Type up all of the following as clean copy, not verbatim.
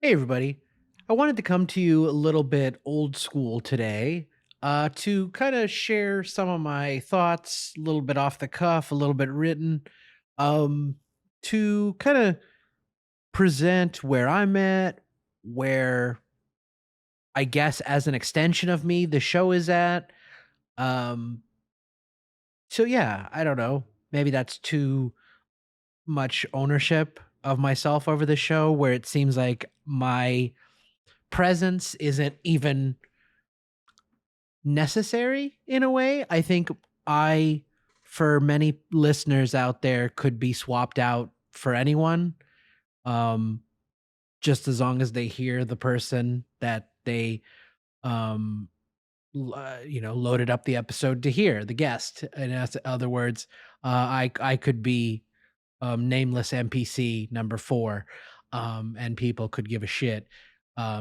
Hey, everybody. I wanted to come to you a little bit old school today to kind of share some of my thoughts, a little bit off the cuff, a little bit written, um, to kind of present where I'm at, where I guess as an extension of me, the show is at. Um, yeah, I don't know. Maybe that's too much ownership of myself over the show where it seems like my presence isn't even necessary in a way. I think I, for many listeners out there, could be swapped out for anyone. Um, just as long as they hear the person that they, um, loaded up the episode to hear the guest. In other words, I could be nameless NPC number four, and people could give a shit.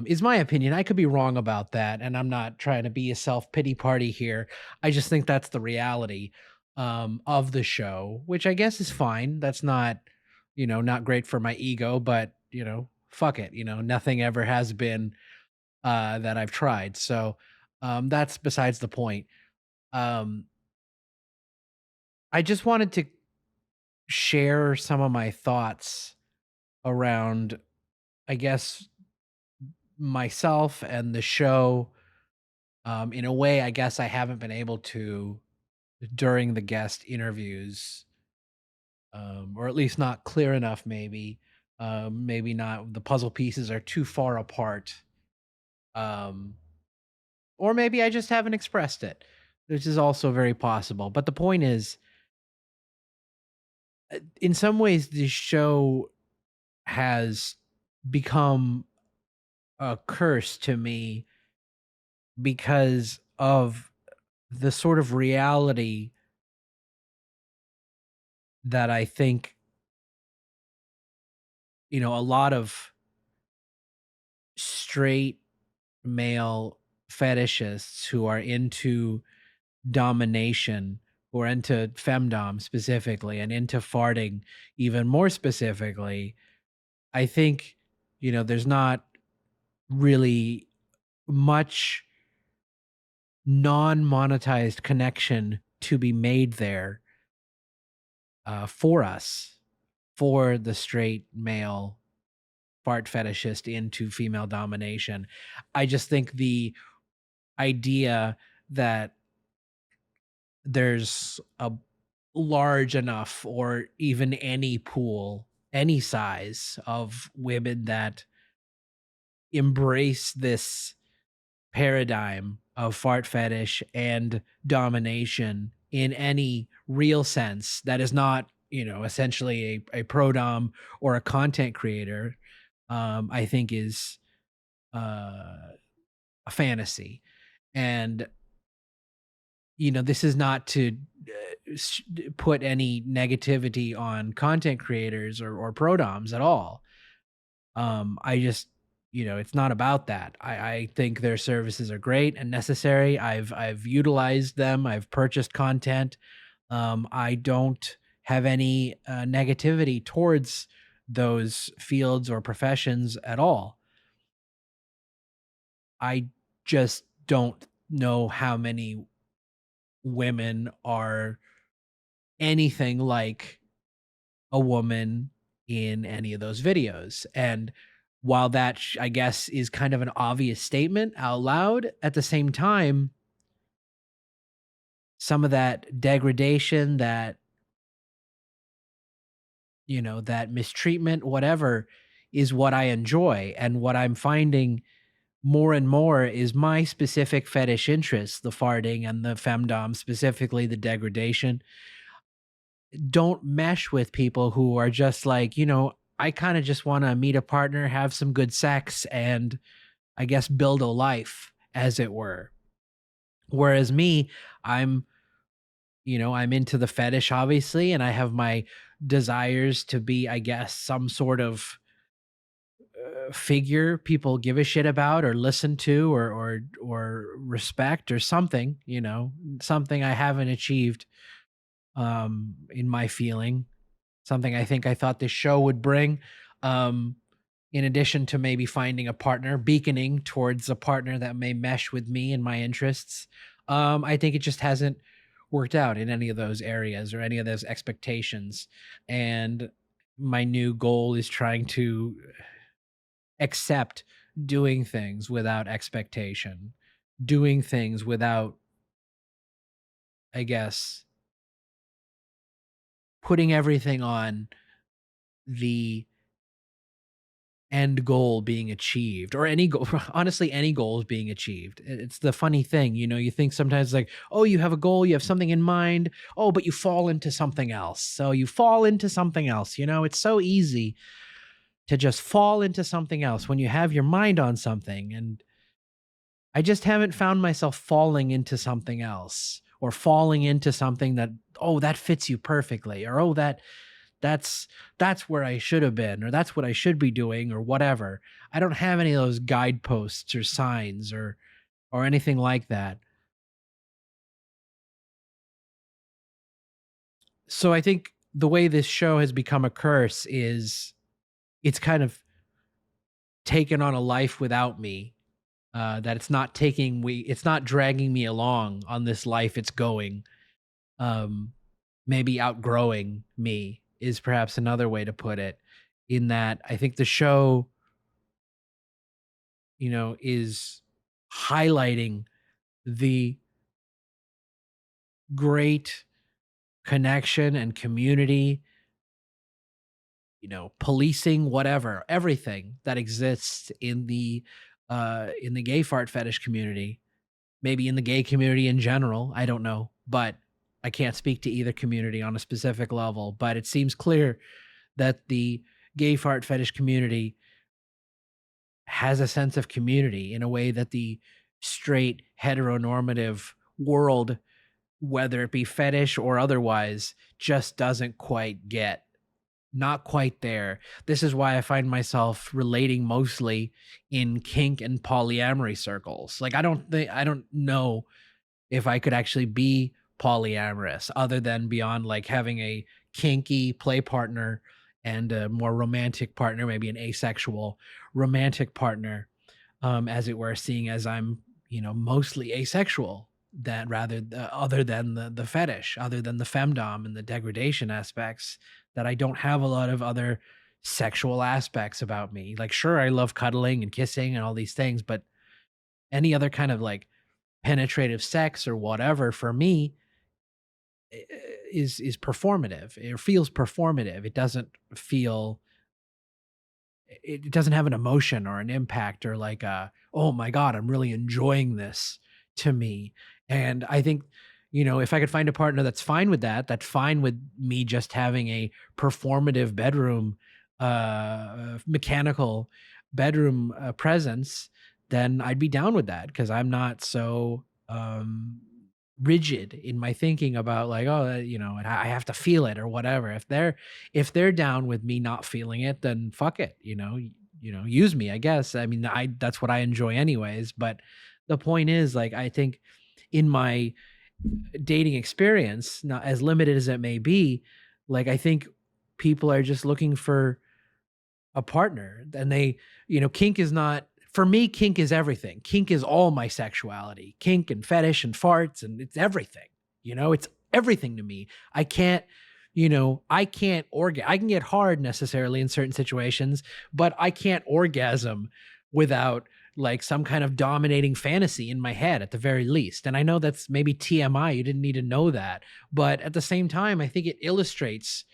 Is my opinion. I could be wrong about that, and I'm not trying to be a self pity party here. I just think that's the reality of the show, which I guess is fine. That's not, not great for my ego, but fuck it. Nothing ever has been that I've tried. So that's besides the point. Um, I just wanted to share some of my thoughts around, I guess, myself and the show, in a way I guess I haven't been able to during the guest interviews, or at least not clear enough maybe. Maybe not the puzzle pieces are too far apart. Um, or maybe I just haven't expressed it, which is also very possible. But the point is, in some ways, this show has become a curse to me because of the sort of reality that I think, a lot of straight male fetishists who are into domination, who are into femdom specifically and into farting even more specifically. I think, there's not really much non monetized connection to be made there for us, for the straight male fart fetishist into female domination. I just think the idea that there's a large enough or even any pool, any size of women that embrace this paradigm of fart fetish and domination in any real sense that is not, essentially a pro dom or a content creator, I think is a fantasy. And, this is not to put any negativity on content creators or pro doms at all. I just, it's not about that. I think their services are great and necessary. I've utilized them. I've purchased content. I don't have any negativity towards those fields or professions at all. I just don't know how many women are anything like a woman in any of those videos. And while that, I guess, is kind of an obvious statement out loud, at the same time, some of that degradation, that mistreatment, whatever, is what I enjoy. And what I'm finding more and more is my specific fetish interests, the farting and the femdom, specifically the degradation, don't mesh with people who are just like, I kind of just want to meet a partner, have some good sex, and I guess build a life, as it were. Whereas me, I'm, I'm into the fetish, obviously, and I have my desires to be, I guess, some sort of figure people give a shit about or listen to or respect or something, something I haven't achieved in my feeling, something I think I thought this show would bring. Um, in addition to maybe finding a partner, beaconing towards a partner that may mesh with me and my interests. I think it just hasn't worked out in any of those areas or any of those expectations. And my new goal is trying to accept doing things without expectation, doing things without, I guess, putting everything on the end goal being achieved, or any goal. Honestly, any goal is being achieved. It's the funny thing, you think sometimes like, oh, you have a goal, you have something in mind, oh, but you fall into something else, so you fall into something else. It's so easy to just fall into something else when you have your mind on something. And I just haven't found myself falling into something else, or falling into something that, oh, that fits you perfectly, or oh, that's that's where I should have been, or that's what I should be doing, or whatever. I don't have any of those guideposts or signs or anything like that. So I think the way this show has become a curse is it's kind of taken on a life without me. That it's not dragging me along on this life it's going. Um, Maybe outgrowing me is perhaps another way to put it. In that, I think the show, is highlighting the great connection and community, policing, whatever, everything that exists in the gay fart fetish community, maybe in the gay community in general. I don't know, but I can't speak to either community on a specific level. But it seems clear that the gay fart fetish community has a sense of community in a way that the straight heteronormative world, whether it be fetish or otherwise, just doesn't quite get. Not quite there. This is why I find myself relating mostly in kink and polyamory circles. Like, I don't know if I could actually be polyamorous other than beyond like having a kinky play partner and a more romantic partner, maybe an asexual romantic partner, as it were, seeing as I'm, mostly asexual, that other than the fetish, other than the femdom and the degradation aspects, that I don't have a lot of other sexual aspects about me. Like, sure, I love cuddling and kissing and all these things, but any other kind of like penetrative sex or whatever for me is performative. It feels performative. Feel it doesn't have an emotion or an impact or like a, oh my god, I'm really enjoying this to me. And I think, if I could find a partner that's fine with that, that's fine with me just having a performative bedroom, mechanical bedroom presence, then I'd be down with that, because I'm not so rigid in my thinking about like, oh, I have to feel it or whatever. If they're down with me not feeling it, then fuck it, use me, I guess. I mean, I that's what I enjoy anyways. But the point is, like, I think in my dating experience, not as limited as it may be, like, I think people are just looking for a partner. And kink is not, for me, kink is everything. Kink is all my sexuality. Kink and fetish and farts, and it's everything. It's everything to me. I can't orgasm. I can get hard necessarily in certain situations, but I can't orgasm without like some kind of dominating fantasy in my head at the very least. And I know that's maybe TMI. You didn't need to know that. But at the same time, I think it illustrates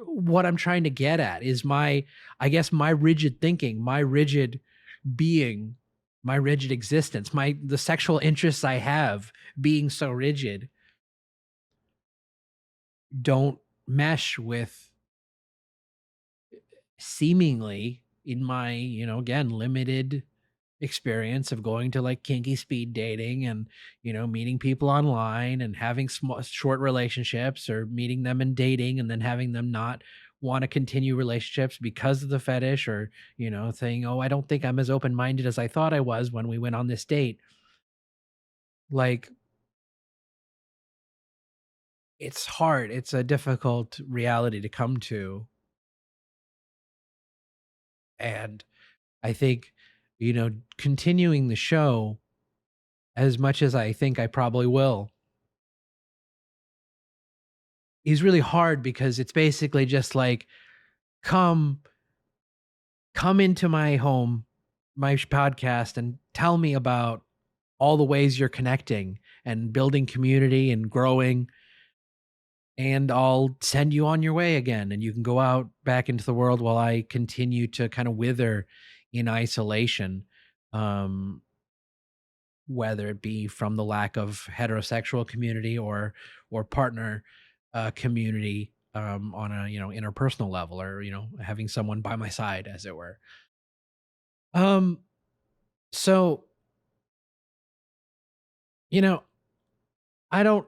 what I'm trying to get at is I guess my rigid thinking, my rigid being, my rigid existence, the sexual interests I have being so rigid don't mesh with, seemingly, in my, again, limited experience of going to like kinky speed dating and, meeting people online and having small short relationships, or meeting them and dating and then having them not want to continue relationships because of the fetish, or, saying, oh, I don't think I'm as open-minded as I thought I was when we went on this date. Like, it's hard. It's a difficult reality to come to. And I think, continuing the show as much as I think I probably will is really hard, because it's basically just like, come come into my home, my podcast, and tell me about all the ways you're connecting and building community and growing, and I'll send you on your way again, and you can go out back into the world while I continue to kind of wither in isolation. Um, whether it be from the lack of heterosexual community or partner community, on a interpersonal level, or having someone by my side, as it were. um so you know I don't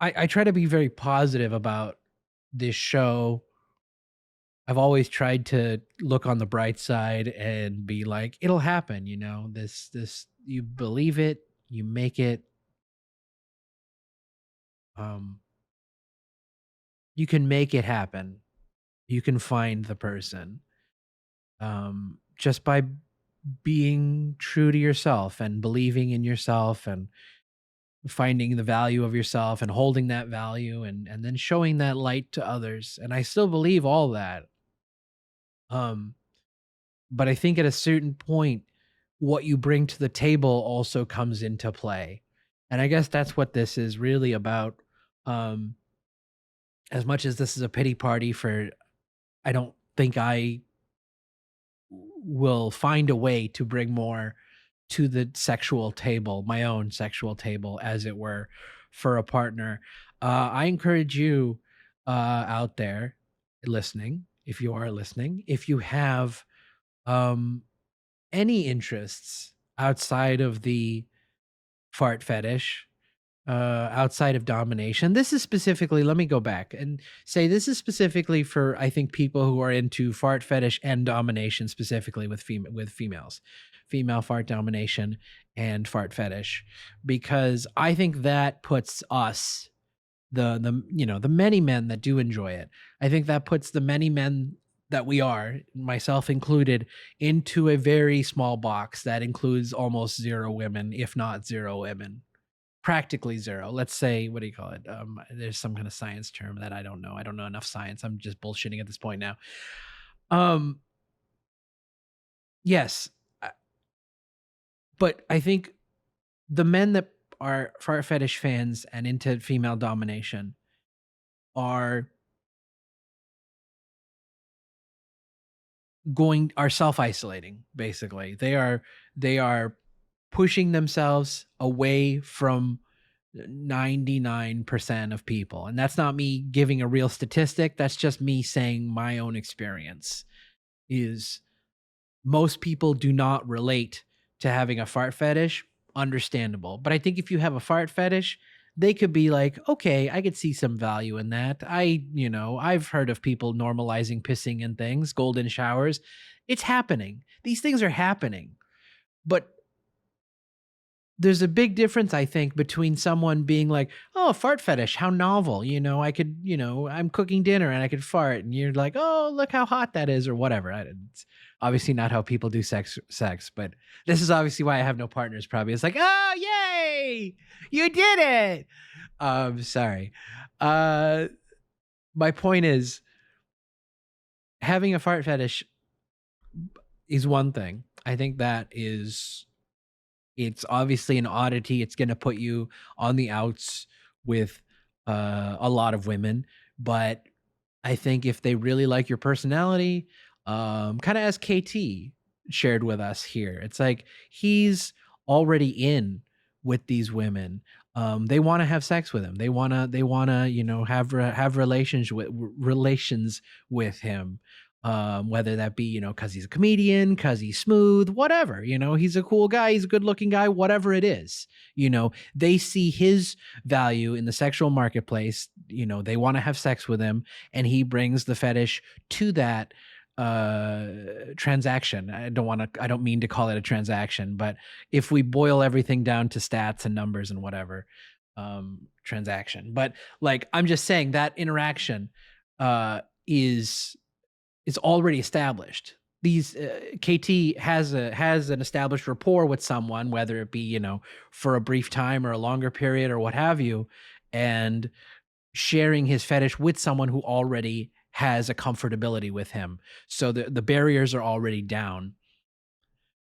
I try to be very positive about this show. I've always tried to look on the bright side and be like, it'll happen, this, you believe it, you make it. um you can make it happen. You can find the person, just by being true to yourself and believing in yourself, and finding the value of yourself and holding that value, and then showing that light to others. And I still believe all that. um but I think at a certain point, what you bring to the table also comes into play. And I guess that's what this is really about. um as much as this is a pity party for, I don't think I will find a way to bring more to the sexual table, my own sexual table, as it were, for a partner. I encourage you, out there listening, if you are listening, if you have um, any interests outside of the fart fetish, outside of domination. This is specifically, let me go back and say, this is specifically for, I think, people who are into fart fetish and domination, specifically with females, female fart domination and fart fetish, because I think that puts us, the many men that do enjoy it, I think that puts the many men that we are, myself included, into a very small box that includes almost zero women, if not zero women, practically zero. Let's say, what do you call it? There's some kind of science term that I don't know. I don't know enough science. I'm just bullshitting at this point now. Um, yes, uh, but I think the men that are fart fetish fans and into female domination are are self-isolating. Basically, they are pushing themselves away from 99% of people. And that's not me giving a real statistic. That's just me saying my own experience is, most people do not relate to having a fart fetish. Understandable. But I think if you have a fart fetish, they could be like, okay, I could see some value in that. I've heard of people normalizing pissing and things, golden showers. It's happening. These things are happening. But there's a big difference, I think, between someone being like, "Oh, a fart fetish, how novel! I could, I'm cooking dinner and I could fart," and you're like, "Oh, look how hot that is," or whatever. It's obviously not how people do sex, but this is obviously why I have no partners. Probably, it's like, "Oh, yay, you did it!" Sorry. Uh, my point is, having a fart fetish is one thing. I think that is, it's obviously an oddity. It's going to put you on the outs with a lot of women. But I think if they really like your personality, kind of as KT shared with us here, it's like he's already in with these women. They want to have sex with him. They wanna have relations with him. Whether that be, because he's a comedian, because he's smooth, whatever, he's a cool guy, he's a good looking guy, whatever it is, they see his value in the sexual marketplace. They want to have sex with him, and he brings the fetish to that transaction. I don't mean to call it a transaction, but if we boil everything down to stats and numbers and whatever, transaction. But like, I'm just saying that interaction is already established. these KT has an established rapport with someone, whether it be, for a brief time or a longer period or what have you, and sharing his fetish with someone who already has a comfortability with him. So the barriers are already down.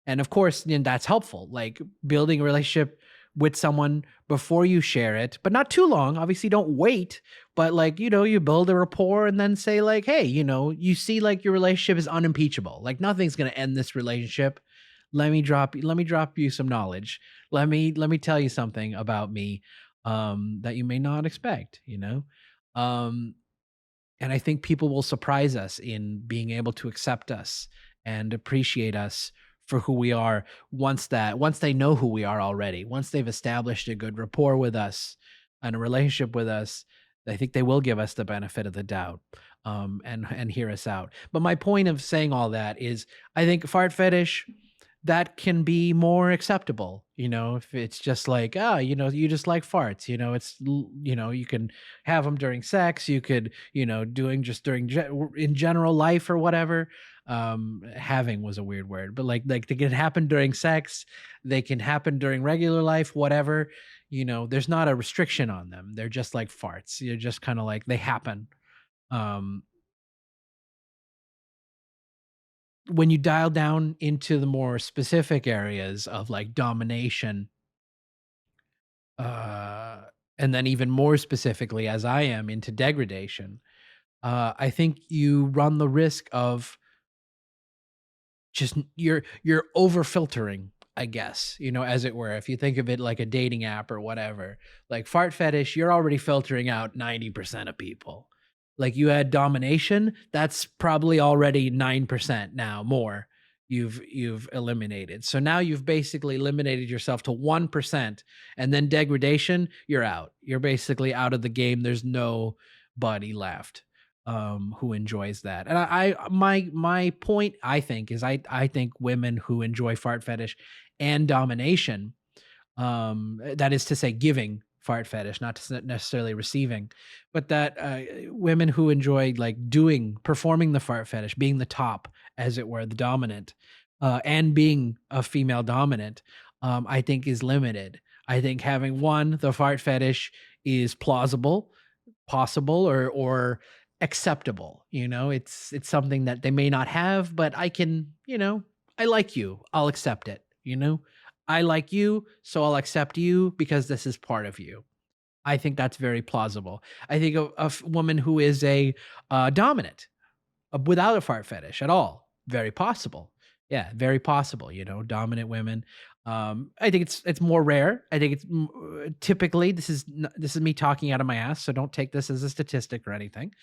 And of course, that's helpful. Like building a relationship with someone before you share it, but not too long. Obviously, don't wait. But like, you build a rapport and then say, like, hey, you see like your relationship is unimpeachable. Like nothing's gonna end this relationship. Let me drop you some knowledge. Let me tell you something about me that you may not expect. Um and I think people will surprise us in being able to accept us and appreciate us for who we are once they know who we are already. Once they've established a good rapport with us and a relationship with us, I think they will give us the benefit of the doubt, and hear us out. But my point of saying all that is, I think fart fetish, that can be more acceptable, if it's just like, you just like farts, you can have them during sex, you could, doing just during in general life or whatever. Having was a weird word, but like they can happen during sex, they can happen during regular life, whatever. There's not a restriction on them. They're just like farts. You're just kind of like, they happen. um when you dial down into the more specific areas of like domination, uh, and then even more specifically, as I am, into degradation, I think you run the risk of just you're over filtering, I guess, as it were. If you think of it like a dating app or whatever, like fart fetish, you're already filtering out 90% of people. Like you had domination, that's probably already 9% now more you've eliminated. So now you've basically eliminated yourself to 1%, and then degradation, you're out. You're basically out of the game. There's nobody left who enjoys that. And my point, I think, is I think women who enjoy fart fetish and domination, that is to say giving fart fetish, not necessarily receiving, but that women who enjoy like performing the fart fetish, being the top, as it were, the dominant, and being a female dominant, I think is limited. I think having the fart fetish is plausible, possible, or acceptable. It's something that they may not have, but I like you, I'll accept it. I like you, so I'll accept you because this is part of you. I think that's very plausible. I think a woman who is a dominant, without a fart fetish at all, very possible. Yeah, very possible. Dominant women. I think it's more rare. I think it's typically, this is me talking out of my ass, so don't take this as a statistic or anything.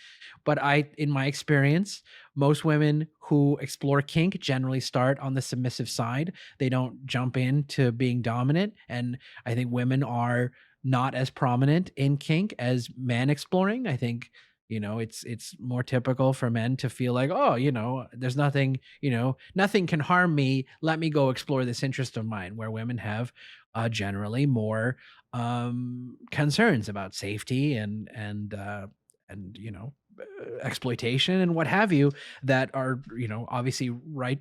But in my experience, most women who explore kink generally start on the submissive side. They don't jump into being dominant. And I think women are not as prominent in kink as men exploring. I think, it's more typical for men to feel like, oh, there's nothing, nothing can harm me. Let me go explore this interest of mine, where women have generally more concerns about safety and exploitation and what have you, that are, obviously right,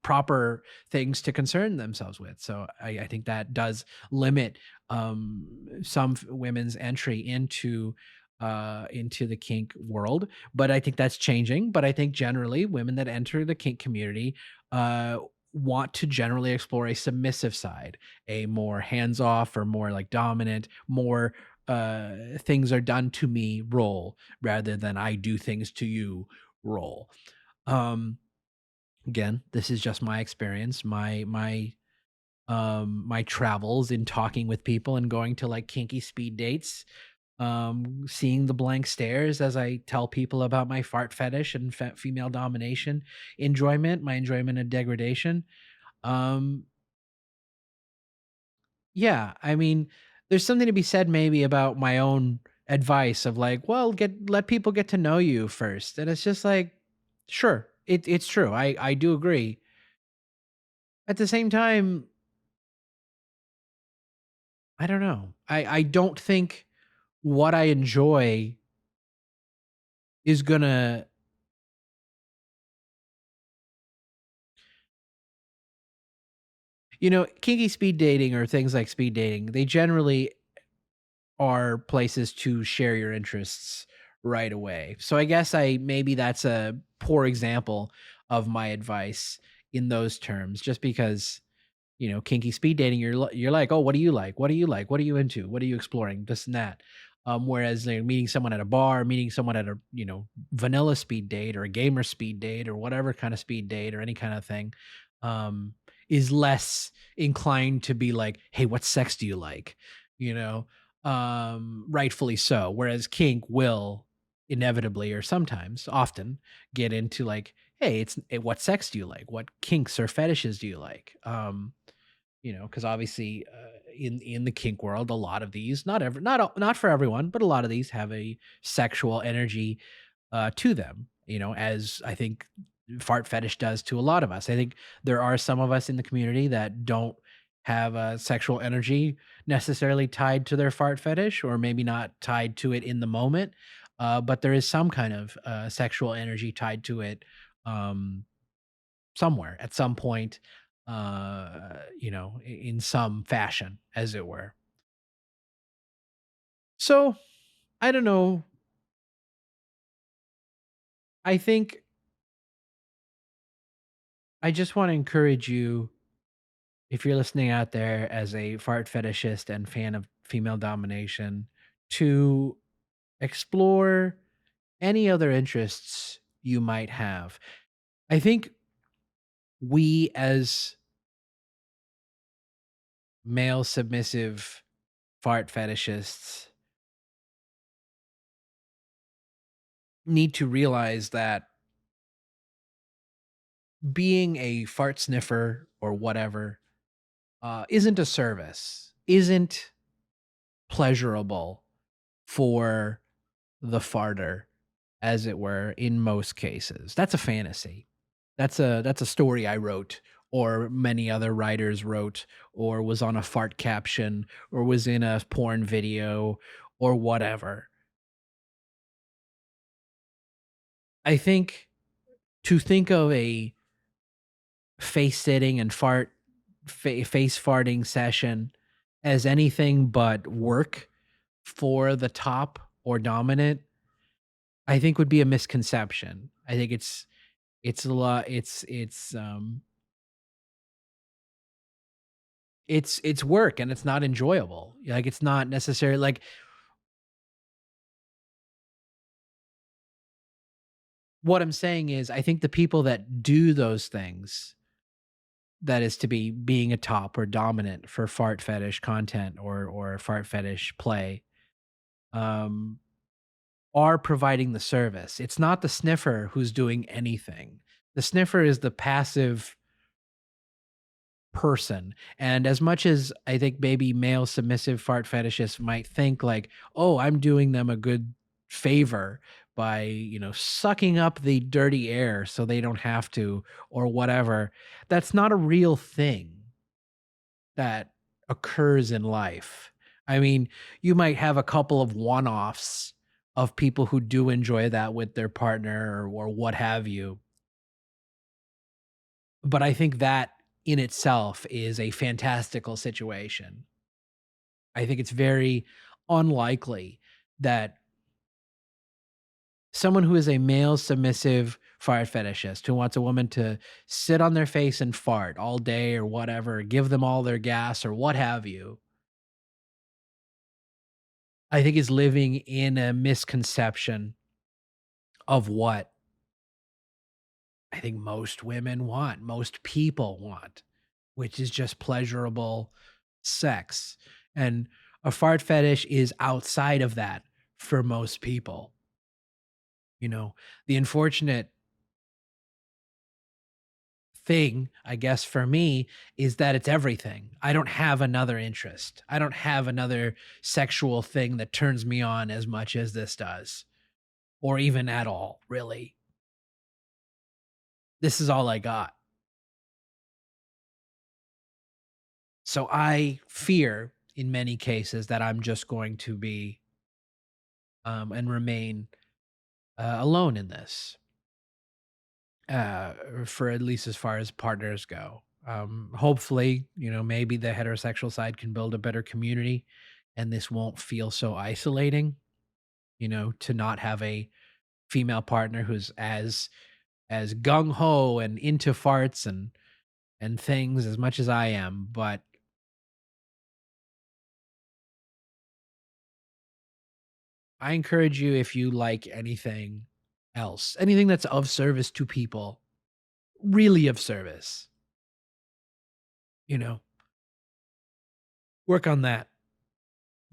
proper things to concern themselves with. So I think that does limit some women's entry into the kink world. But I think that's changing. But I think generally women that enter the kink community want to generally explore a submissive side, a more hands-off or more like dominant, more things are done to me role, rather than I do things to you role. Um Again, this is just my experience, my travels in talking with people and going to like kinky speed dates, seeing the blank stares as I tell people about my fart fetish and female domination enjoyment, my enjoyment of degradation. Um, yeah, I mean, there's something to be said maybe about my own advice of like, well, let people get to know you first. And it's just like, sure, it's true. I do agree. At the same time, I don't know. I don't think what I enjoy is gonna Kinky speed dating or things like speed dating, they generally are places to share your interests right away. So I guess I maybe that's a poor example of my advice in those terms, just because kinky speed dating, you're like, oh, what do you like? What do you like? What are you into? What are you exploring? This and that. Whereas meeting someone at a bar, meeting someone at a vanilla speed date or a gamer speed date or whatever kind of speed date or any kind of thing, um, is less inclined to be like, hey, what sex do you like? You know, rightfully so. Whereas kink will inevitably or sometimes often get into like, hey, what sex do you like? What kinks or fetishes do you like? Because obviously, in the kink world, a lot of these, not for everyone, but a lot of these have a sexual energy to them. As I think fart fetish does to a lot of us. I think there are some of us in the community that don't have a sexual energy necessarily tied to their fart fetish, or maybe not tied to it in the moment, but there is some kind of sexual energy tied to it. Um, Somewhere at some point, in some fashion, as it were. So I don't know. I think I just want to encourage you, if you're listening out there as a fart fetishist and fan of female domination, to explore any other interests you might have. I think we, as male submissive fart fetishists, need to realize that being a fart sniffer or whatever isn't a service, isn't pleasurable for the farter, as it were, in most cases. That's a fantasy. That's a story I wrote, or many other writers wrote, or was on a fart caption, or was in a porn video, or whatever. I think to think of a face sitting and face farting session as anything but work for the top or dominant, I think would be a misconception. I think it's a lot it's work and it's not enjoyable. Like, it's not necessarily like, what I'm saying is I think the people that do those things, that is to be being a top or dominant for fart fetish content or fart fetish play, um are providing the service. It's not the sniffer who's doing anything. The sniffer is the passive person. And as much as I think maybe male submissive fart fetishists might think like, oh, I'm doing them a good favor by, sucking up the dirty air so they don't have to, or whatever, that's not a real thing that occurs in life. I mean, you might have a couple of one-offs of people who do enjoy that with their partner or what have you. But I think that in itself is a fantastical situation. I think it's very unlikely that someone who is a male submissive fart fetishist who wants a woman to sit on their face and fart all day or whatever, give them all their gas or what have you, I think is living in a misconception of what I think most women want, most people want, which is just pleasurable sex. And a fart fetish is outside of that for most people. The unfortunate thing, I guess, for me is that it's everything. I don't have another interest. I don't have another sexual thing that turns me on as much as this does, or even at all, really. This is all I got. So I fear in many cases that I'm just going to be and remain alone in this, for at least as far as partners go. Hopefully, maybe the heterosexual side can build a better community and this won't feel so isolating, to not have a female partner who's as gung ho and into farts and things as much as I am. But I encourage you, if you like anything else, anything that's of service to people, really of service, you know, work on that.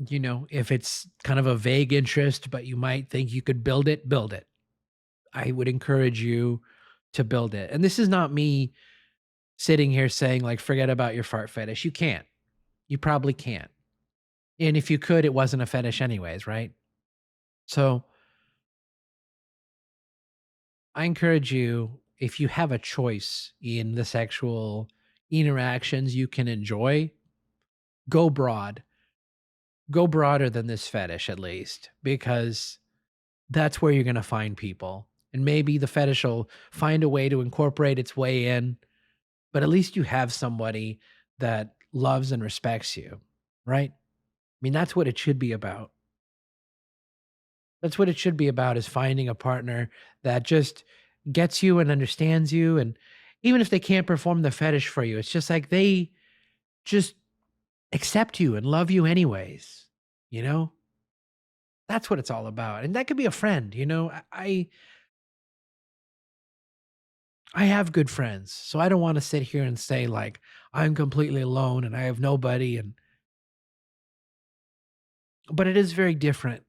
If it's kind of a vague interest, but you might think you could build it, build it. I would encourage you to build it. And this is not me sitting here saying, like, forget about your fart fetish. You can't. You probably can't. And if you could, it wasn't a fetish anyways, right? So I encourage you, if you have a choice in the sexual interactions you can enjoy, go broad. Go broader than this fetish, at least, because that's where you're going to find people. And maybe the fetish will find a way to incorporate its way in, but at least you have somebody that loves and respects you, right? I mean, that's what it should be about. That's what it should be about, is finding a partner that just gets you and understands you. And even if they can't perform the fetish for you, it's just like they just accept you and love you anyways, you know? That's what it's all about. And that could be a friend, I have good friends. So I don't want to sit here and say like I'm completely alone and I have nobody, but it is very different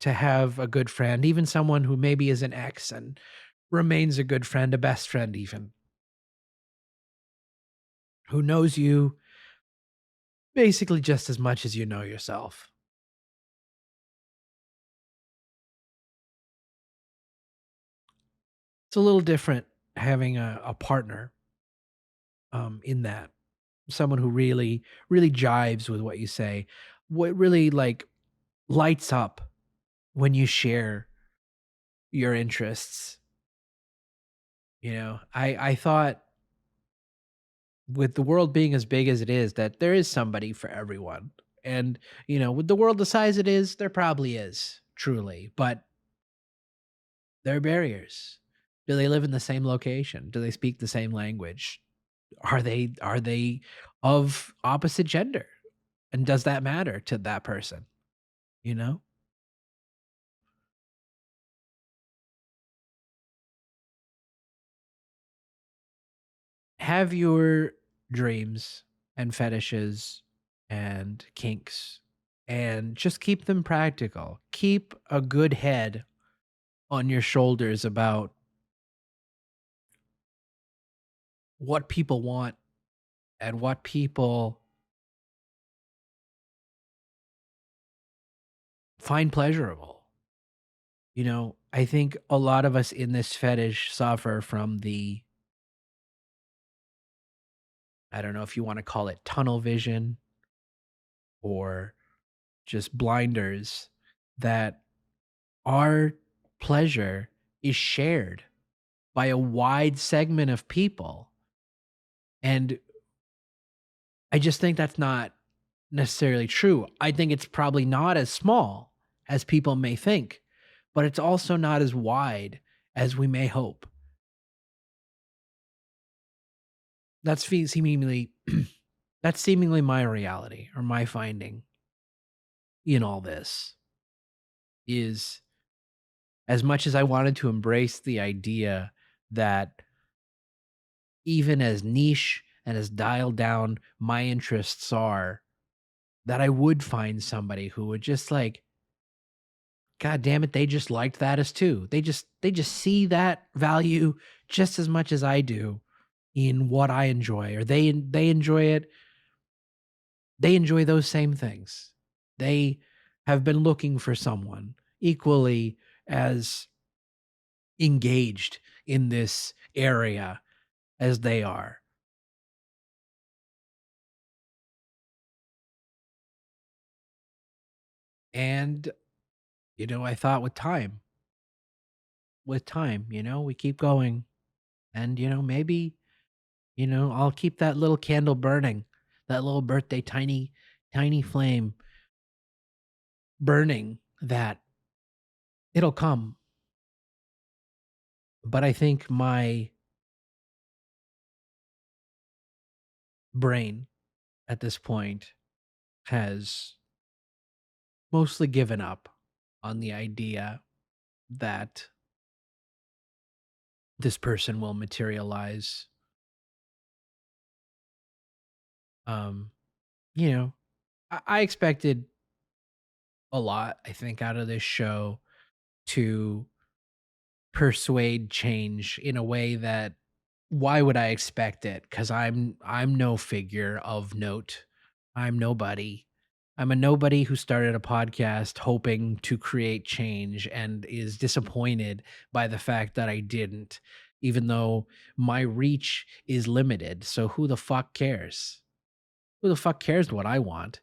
to have a good friend, even someone who maybe is an ex and remains a good friend, a best friend even, who knows you basically just as much as you know yourself. It's a little different having a partner in that. Someone who really, really jives with what you say. What really like lights up when you share your interests. I thought, with the world being as big as it is, that there is somebody for everyone. And, with the world the size it is, there probably is, truly. But there are barriers. Do they live in the same location? Do they speak the same language? Are they of opposite gender? And does that matter to that person? You know? Have your dreams and fetishes and kinks, and just keep them practical. Keep a good head on your shoulders about what people want and what people find pleasurable. I think a lot of us in this fetish suffer from the, I don't know if you want to call it tunnel vision or just blinders, that our pleasure is shared by a wide segment of people. And I just think that's not necessarily true. I think it's probably not as small as people may think, but it's also not as wide as we may hope. That's seemingly that's seemingly my reality, or my finding in all this, is, as much as I wanted to embrace the idea that even as niche and as dialed down my interests are, that I would find somebody who would just like, God damn it, they just liked that as too. They just see that value just as much as I do in what I enjoy, or they enjoy it. They enjoy those same things. They have been looking for someone equally as engaged in this area as they are. And I thought, with time, we keep going, and maybe I'll keep that little candle burning, that little birthday tiny flame burning, that it'll come. But I think my brain at this point has mostly given up on the idea that this person will materialize. Um, you know, I expected a lot, I think, out of this show to persuade change in a way that, why would I expect it? Because I'm no figure of note. I'm nobody. I'm a nobody who started a podcast hoping to create change and is disappointed by the fact that I didn't, even though my reach is limited. So who the fuck cares? Who the fuck cares what I want?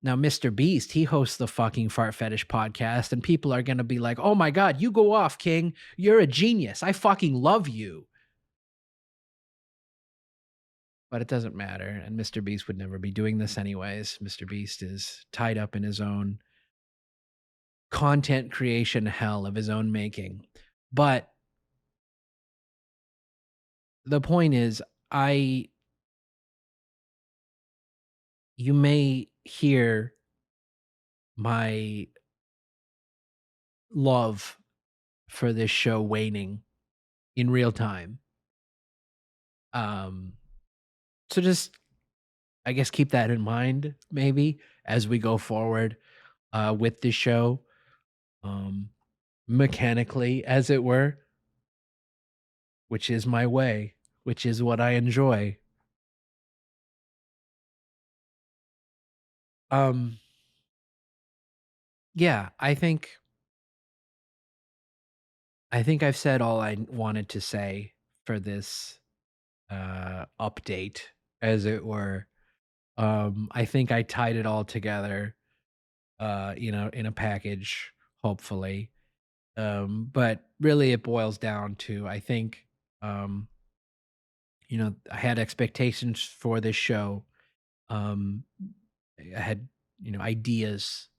Now, Mr. Beast, he hosts the fucking Fart Fetish Podcast, and people are going to be like, oh my God, you go off, King. You're a genius. I fucking love you. But it doesn't matter. And Mr. Beast would never be doing this anyways. Mr. Beast is tied up in his own content creation hell of his own making. But the point is, you may hear my love for this show waning in real time. Um, so just, I guess, keep that in mind, maybe, as we go forward with this show, um, mechanically, as it were, which is my way, which is what I enjoy. Um, yeah, I think I've said all I wanted to say for this update, as it were. I think I tied it all together, in a package, hopefully. But really it boils down to, I think, um, I had expectations for this show. Um, I had, ideas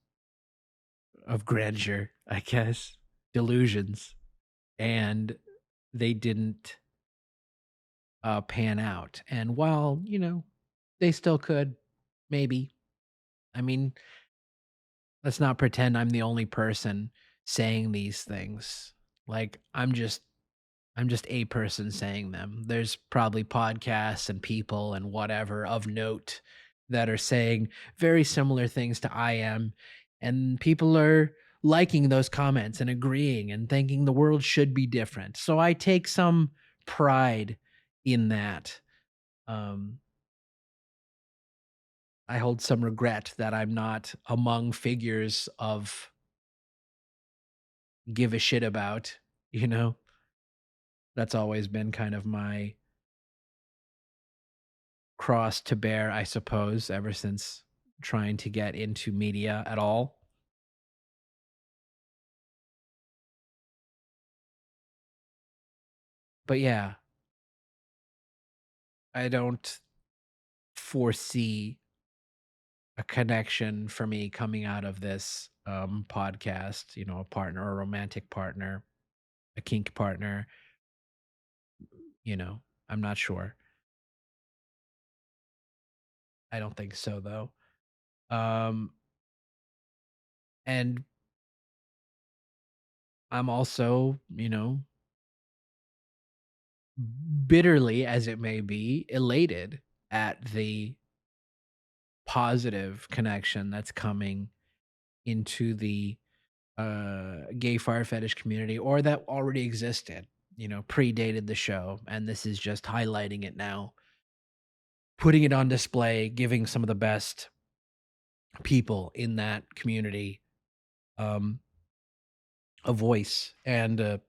of grandeur, I guess, delusions, and they didn't pan out. And while, they still could, maybe. I mean, let's not pretend I'm the only person saying these things. Like, I'm just a person saying them. There's probably podcasts and people and whatever of note that are saying very similar things to I am. And people are liking those comments and agreeing and thinking the world should be different. So I take some pride in that. Um, I hold some regret that I'm not among figures of give a shit about, you know? That's always been kind of my cross to bear, I suppose, ever since trying to get into media at all. But yeah, I don't foresee a connection for me coming out of this podcast, a partner, a romantic partner, a kink partner, you know. I'm not sure. I don't think so though. Um and I'm also, bitterly as it may be, elated at the positive connection that's coming into the gay fire fetish community, or that already existed, predated the show. And this is just highlighting it now, putting it on display, giving some of the best people in that community um, a voice and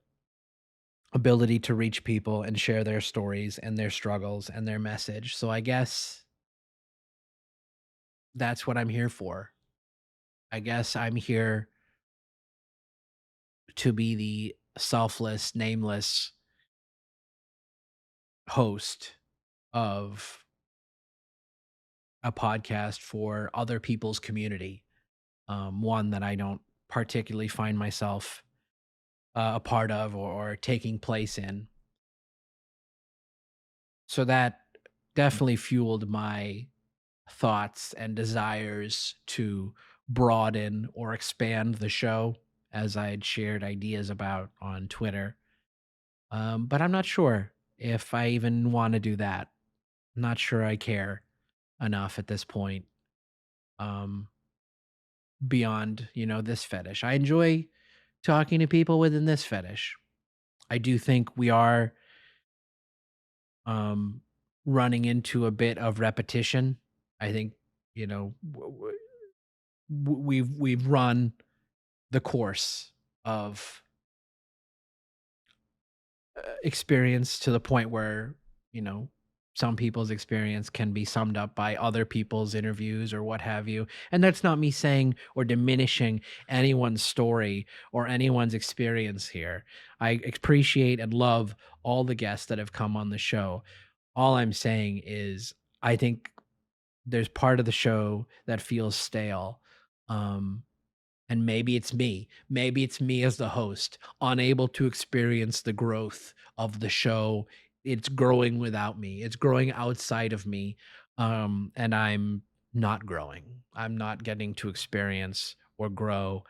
ability to reach people and share their stories and their struggles and their message. So I guess that's what I'm here for. I guess I'm here to be the selfless, nameless host of a podcast for other people's community, one that I don't particularly find myself a part of or taking place in. So that definitely fueled my thoughts and desires to broaden or expand the show as I had shared ideas about on Twitter. But I'm not sure if I even want to do that. I'm not sure I care enough at this point. Um, Beyond, this fetish. I enjoy talking to people within this fetish. I do think we are um running into a bit of repetition. I think, you know, we've run the course of experience to the point where, you know, some people's experience can be summed up by other people's interviews or what have you. And that's not me saying or diminishing anyone's story or anyone's experience here. I appreciate and love all the guests that have come on the show. All I'm saying is, I think there's part of the show that feels stale. Um, and maybe it's me. Maybe it's me as the host, unable to experience the growth of the show. It's growing without me. It's growing outside of me. And I'm not growing. I'm not getting to experience or grow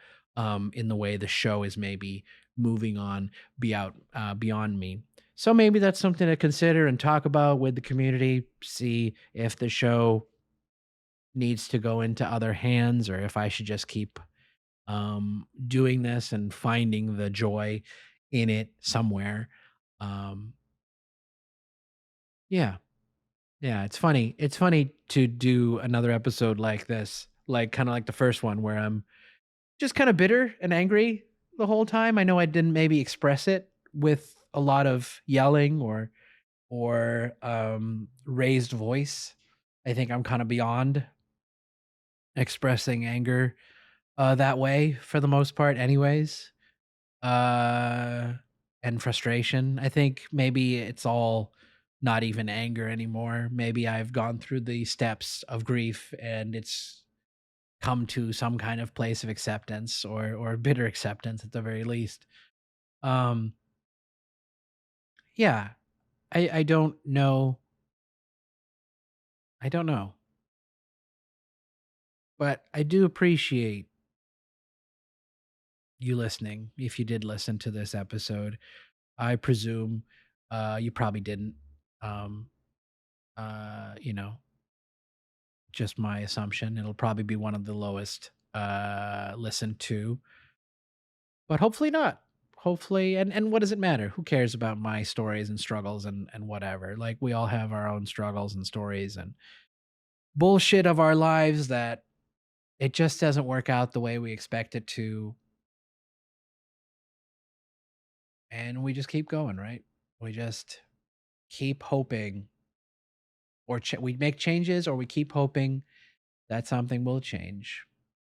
in the way the show is maybe moving on beyond me. So maybe that's something to consider and talk about with the community. See if the show needs to go into other hands or if I should just keep doing this and finding the joy in it somewhere. Um, yeah, yeah, it's funny. It's funny to do another episode like this, like kind of like the first one where I'm just kind of bitter and angry the whole time. I know I didn't maybe express it with a lot of yelling or raised voice. I think I'm kind of beyond expressing anger that way for the most part anyways. uh and frustration. I think maybe it's all not even anger anymore. Maybe I've gone through the steps of grief and it's come to some kind of place of acceptance or bitter acceptance at the very least. um yeah, I don't know. I don't know, but I do appreciate you listening. If you did listen to this episode, I presume you probably didn't. um you know, just my assumption. It'll probably be one of the lowest listened to, but hopefully not. Hopefully, and what does it matter? Who cares about my stories and struggles and whatever? Like we all have our own struggles and stories and bullshit of our lives that it just doesn't work out the way we expect it to, and we just keep going, right? We just keep hoping, or we make changes, or we keep hoping that something will change.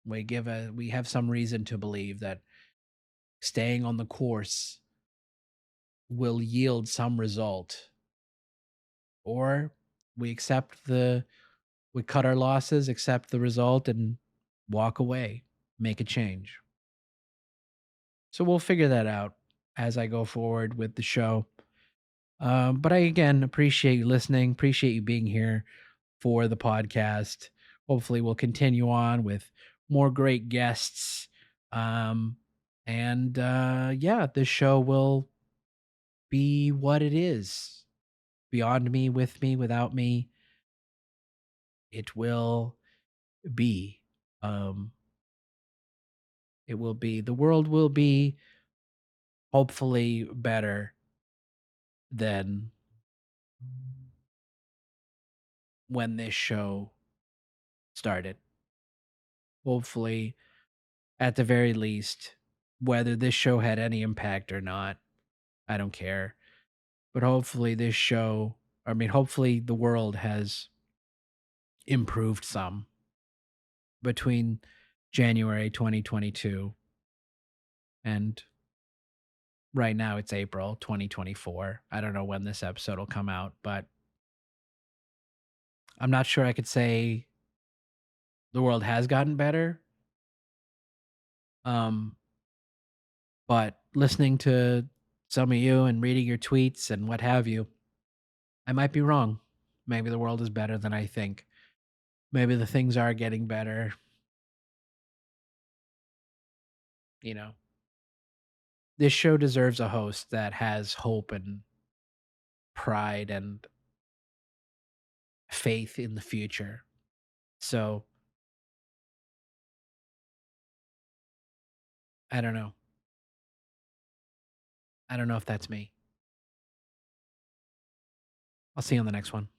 We have some reason to believe that staying on the course will yield some result, or we accept we cut our losses, accept the result, and walk away, make a change. So we'll figure that out as I go forward with the show. But I again appreciate you listening, appreciate you being here for the podcast. Hopefully we'll continue on with more great guests. um and yeah, this show will be what it is. Beyond me, with me, without me, it will be. Um, it will be. The world will be hopefully better than when this show started. Hopefully, at the very least, whether this show had any impact or not, I don't care. But hopefully, hopefully, the world has improved some between January 2022 and Right now it's April 2024. I don't know when this episode will come out, but I'm not sure I could say the world has gotten better. Um, but listening to some of you and reading your tweets and what have you, I might be wrong. Maybe the world is better than I think. Maybe the things are getting better. You know, this show deserves a host that has hope and pride and faith in the future. So I don't know. I don't know if that's me. I'll see you on the next one.